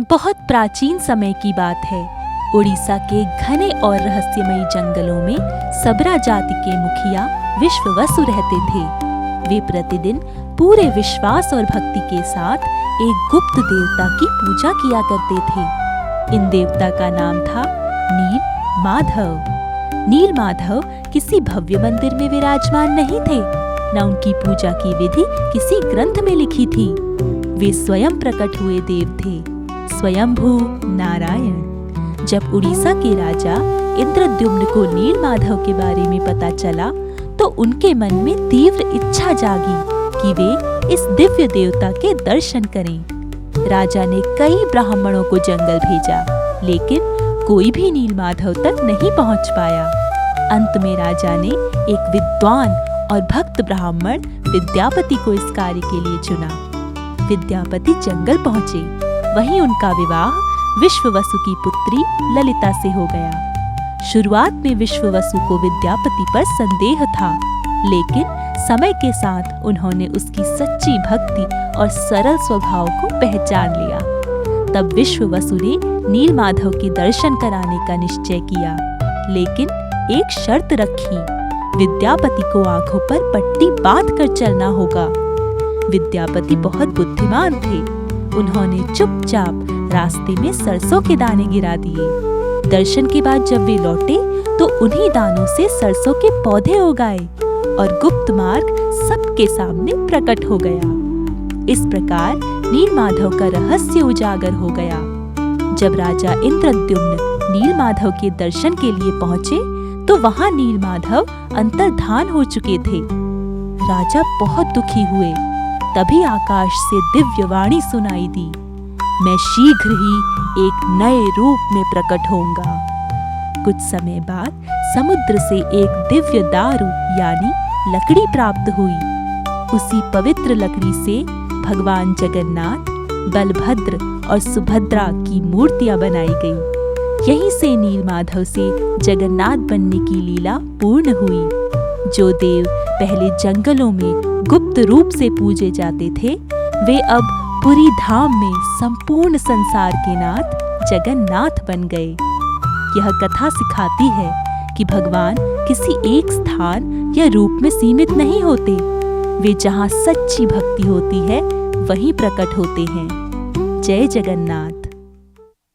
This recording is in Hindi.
बहुत प्राचीन समय की बात है। उड़ीसा के घने और रहस्यमयी जंगलों में सबरा जाति के मुखिया विश्ववसु रहते थे। वे प्रतिदिन पूरे विश्वास और भक्ति के साथ एक गुप्त देवता की पूजा किया करते थे। इन देवता का नाम था नील माधव। नील माधव किसी भव्य मंदिर में विराजमान नहीं थे, न उनकी पूजा की विधि किसी ग्रंथ में लिखी थी। वे स्वयं प्रकट हुए देव थे, स्वयंभू नारायण। जब उड़ीसा के राजा इंद्रद्युम्न को नील माधव के बारे में पता चला तो उनके मन में तीव्र इच्छा जागी कि वे इस दिव्य देवता के दर्शन करें। राजा ने कई ब्राह्मणों को जंगल भेजा, लेकिन कोई भी नील माधव तक नहीं पहुंच पाया। अंत में राजा ने एक विद्वान और भक्त ब्राह्मण विद्यापति को इस कार्य के लिए चुना। विद्यापति जंगल पहुंचे। वहीं उनका विवाह विश्ववसु की पुत्री ललिता से हो गया। शुरुआत में विश्ववसु को विद्यापति पर संदेह था, लेकिन समय के साथ उन्होंने उसकी सच्ची भक्ति और सरल स्वभाव को पहचान लिया। तब विश्ववसु ने नील माधव के दर्शन कराने का निश्चय किया, लेकिन एक शर्त रखी। विद्यापति को आंखों पर पट्टी बांधकर चलना होगा। विद्यापति बहुत बुद्धिमान थे। उन्होंने चुपचाप रास्ते में सरसों के दाने गिरा दिए। दर्शन के बाद जब वे लौटे तो उन्हीं दानों से सरसों के पौधे उगाए और गुप्त मार्ग सबके सामने प्रकट हो गया। इस प्रकार नील माधव का रहस्य उजागर हो गया। जब राजा इंद्रद्युम्न नील माधव के दर्शन के लिए पहुंचे तो वहां नील माधव अंतर्धान हो चुके थे। राजा बहुत दुखी हुए। तभी आकाश से दिव्य वाणी सुनाई दी, मैं शीघ्र ही एक नए रूप में प्रकट होऊंगा। कुछ समय बाद समुद्र से एक दिव्य दारू यानी लकड़ी प्राप्त हुई। उसी पवित्र लकड़ी से भगवान जगन्नाथ, बलभद्र और सुभद्रा की मूर्तियां बनाई गई। यहीं से नील माधव से जगन्नाथ बनने की लीला पूर्ण हुई। जो देव पहले जंगलों में गुप्त रूप से पूजे जाते थे, वे अब पुरी धाम में संपूर्ण संसार के नाथ जगन्नाथ बन गए। यह कथा सिखाती है कि भगवान किसी एक स्थान या रूप में सीमित नहीं होते। वे जहाँ सच्ची भक्ति होती है वहीं प्रकट होते हैं। जय जगन्नाथ।